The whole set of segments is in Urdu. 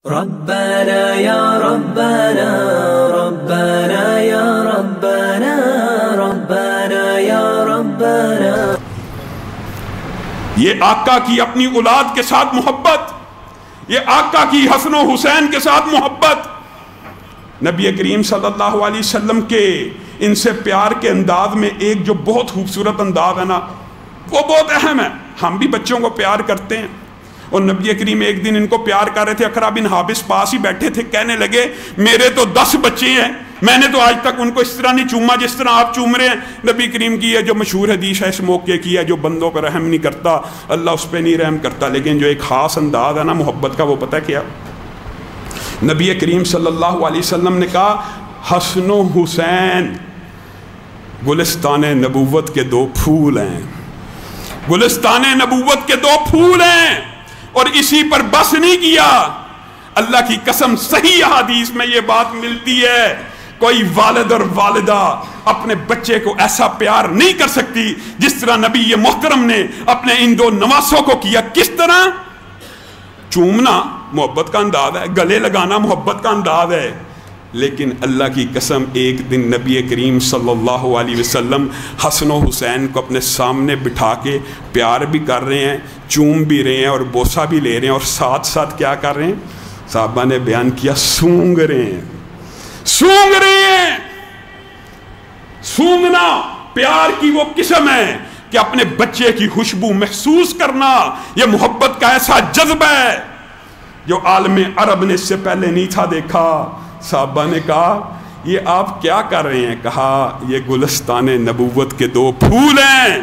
ربنا یا ربنا ربنا یا ربنا ربنا یا ربنا۔ یہ آقا کی اپنی اولاد کے ساتھ محبت، یہ آقا کی حسن و حسین کے ساتھ محبت، نبی کریم صلی اللہ علیہ وسلم کے ان سے پیار کے انداز میں ایک جو بہت خوبصورت انداز ہے نا، وہ بہت اہم ہے۔ ہم بھی بچوں کو پیار کرتے ہیں، اور نبی کریم ایک دن ان کو پیار کر رہے تھے، اقرا بن حابس پاس ہی بیٹھے تھے، کہنے لگے میرے تو 10 بچے ہیں، میں نے تو آج تک ان کو اس طرح نہیں چوما جس طرح آپ چوم رہے ہیں۔ نبی کریم کی یہ جو مشہور حدیث ہے اس موقع کی ہے، جو بندوں پر رحم نہیں کرتا اللہ اس پہ نہیں رحم کرتا، لیکن جو ایک خاص انداز ہے نا محبت کا، وہ پتہ کیا؟ نبی کریم صلی اللہ علیہ وسلم نے کہا حسن و حسین گلستان نبوت کے 2 پھول ہیں، گلستان نبوت کے 2 پھول ہیں۔ اور اسی پر بس نہیں کیا، اللہ کی قسم صحیح حدیث میں یہ بات ملتی ہے، کوئی والد اور والدہ اپنے بچے کو ایسا پیار نہیں کر سکتی جس طرح نبی محترم نے اپنے ان 2 نواسوں کو کیا۔ کس طرح؟ چومنا محبت کا انداز ہے، گلے لگانا محبت کا انداز ہے، لیکن اللہ کی قسم ایک دن نبی کریم صلی اللہ علیہ وسلم حسن و حسین کو اپنے سامنے بٹھا کے پیار بھی کر رہے ہیں، چوم بھی رہے ہیں اور بوسہ بھی لے رہے ہیں، اور ساتھ ساتھ کیا کر رہے ہیں؟ صحابہ نے بیان کیا سونگ رہے ہیں، سونگ رہے ہیں۔ سونگنا پیار کی وہ قسم ہے کہ اپنے بچے کی خوشبو محسوس کرنا، یہ محبت کا ایسا جذبہ ہے جو عالم عرب نے اس سے پہلے نہیں تھا دیکھا۔ صحابہ نے کہا یہ آپ کیا کر رہے ہیں؟ کہا یہ گلستان نبوت کے 2 پھول ہیں،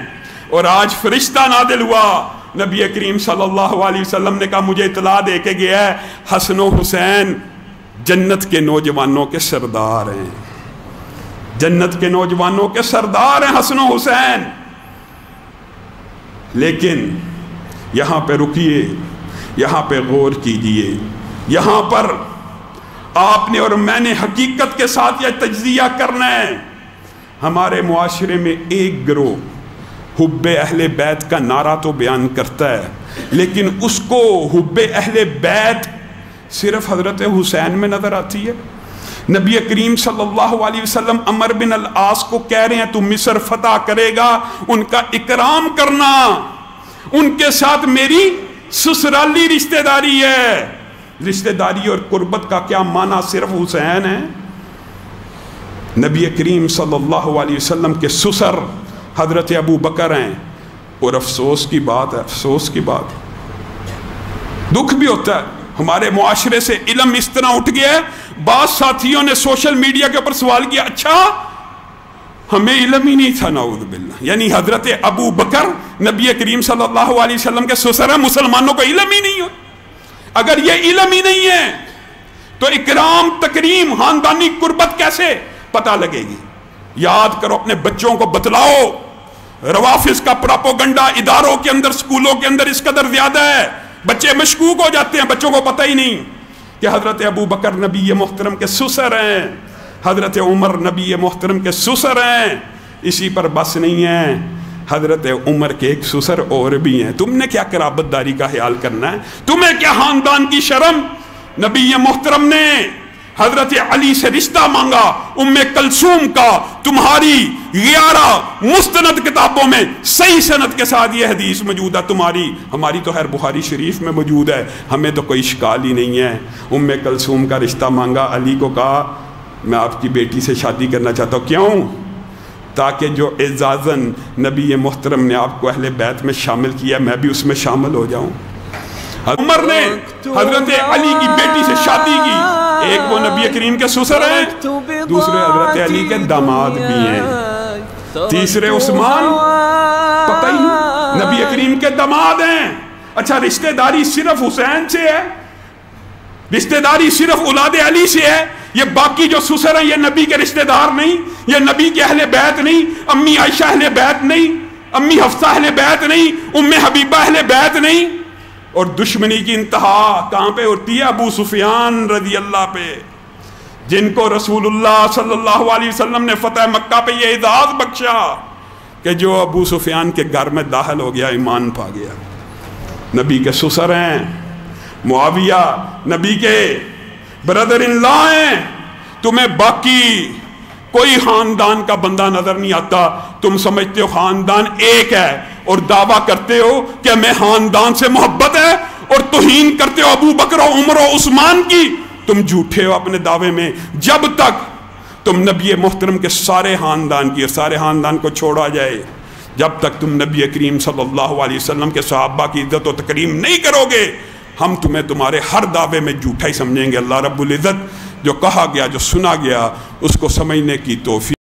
اور آج فرشتہ نازل ہوا، نبی کریم صلی اللہ علیہ وسلم نے کہا مجھے اطلاع دے کے گیا ہے حسن و حسین جنت کے نوجوانوں کے سردار ہیں، جنت کے نوجوانوں کے سردار ہیں حسن و حسین۔ لیکن یہاں پہ رکیے، یہاں پہ غور کیجئے، یہاں پر آپ نے اور میں نے حقیقت کے ساتھ یہ تجزیہ کرنا ہے۔ ہمارے معاشرے میں ایک گروہ حب اہل بیت کا نعرہ تو بیان کرتا ہے، لیکن اس کو حب اہل بیت صرف حضرت حسین میں نظر آتی ہے۔ نبی کریم صلی اللہ علیہ وسلم عمر بن العاص کو کہہ رہے ہیں تو مصر فتح کرے گا، ان کا اکرام کرنا، ان کے ساتھ میری سسرالی رشتہ داری ہے۔ رشتہ داری اور قربت کا کیا معنی صرف حسین ہے؟ نبی کریم صلی اللہ علیہ وسلم کے سسر حضرت ابو بکر ہیں، اور افسوس کی بات ہے، افسوس کی بات، دکھ بھی ہوتا ہے ہمارے معاشرے سے علم اس طرح اٹھ گیا ہے۔ بعض ساتھیوں نے سوشل میڈیا کے اوپر سوال کیا اچھا ہمیں علم ہی نہیں تھا، نعوذ باللہ، یعنی حضرت ابو بکر نبی کریم صلی اللہ علیہ وسلم کے سسر ہیں، مسلمانوں کو علم ہی نہیں ہو۔ اگر یہ علم ہی نہیں ہے تو اکرام تکریم خاندانی قربت کیسے پتہ لگے گی؟ یاد کرو، اپنے بچوں کو بتلاؤ۔ روافظ کا پراپوگنڈا اداروں کے اندر، سکولوں کے اندر اس قدر زیادہ ہے، بچے مشکوک ہو جاتے ہیں، بچوں کو پتہ ہی نہیں کہ حضرت ابو بکر نبی محترم کے سسر ہیں، حضرت عمر نبی محترم کے سسر ہیں۔ اسی پر بس نہیں ہے، حضرت عمر کے ایک سسر اور بھی ہیں۔ تم نے کیا قرابت داری کا خیال کرنا ہے؟ تمہیں کیا خاندان کی شرم؟ نبی محترم نے حضرت علی سے رشتہ مانگا، ام کلثوم کا، تمہاری 11 مستند کتابوں میں صحیح سند کے ساتھ یہ حدیث موجود ہے، تمہاری ہماری تو خیر بخاری شریف میں موجود ہے، ہمیں تو کوئی اشکال ہی نہیں ہے۔ ام کلثوم کا رشتہ مانگا، علی کو کہا میں آپ کی بیٹی سے شادی کرنا چاہتا ہوں۔ کیوں؟ تاکہ جو اعزازاً نبی محترم نے آپ کو اہل بیت میں شامل کیا میں بھی اس میں شامل ہو جاؤں۔ عمر نے حضرت علی کی بیٹی سے شادی کی، ایک وہ نبی کریم کے سسر ہیں، دوسرے حضرت علی کے داماد بھی ہیں، تیسرے عثمان پتہ ہی نبی کریم کے داماد ہیں۔ اچھا رشتہ داری صرف حسین سے ہے؟ رشتہ داری صرف اولاد علی سے ہے؟ یہ باقی جو سسر ہیں یہ نبی کے رشتہ دار نہیں؟ یہ نبی کے اہل بیت نہیں؟ امی عائشہ اہل بیت نہیں؟ امی حفصہ اہل بیت نہیں؟ ام حبیبہ اہل بیت نہیں؟ اور دشمنی کی انتہا کہاں پہ ہوتی ہے؟ ابو سفیان رضی اللہ پہ، جن کو رسول اللہ صلی اللہ علیہ وسلم نے فتح مکہ پہ یہ اعزاز بخشا کہ جو ابو سفیان کے گھر میں داخل ہو گیا ایمان پا گیا۔ نبی کے سسر ہیں، معاویہ نبی کے برادر ان لا ہیں، تمہیں باقی کوئی خاندان کا بندہ نظر نہیں آتا، تم سمجھتے ہو خاندان ایک ہے اور دعویٰ کرتے ہو کہ ہمیں خاندان سے محبت ہے، اور توہین کرتے ہو ابو بکر و عمر و عثمان کی۔ تم جھوٹے ہو اپنے دعوے میں۔ جب تک تم نبی محترم کے سارے خاندان کی اور سارے خاندان کو چھوڑا جائے، جب تک تم نبی کریم صلی اللہ علیہ وسلم کے صحابہ کی عزت و تکریم نہیں کرو گے، ہم تمہیں تمہارے ہر دعوے میں جھوٹا ہی سمجھیں گے۔ اللہ رب العزت جو کہا گیا، جو سنا گیا، اس کو سمجھنے کی توفیق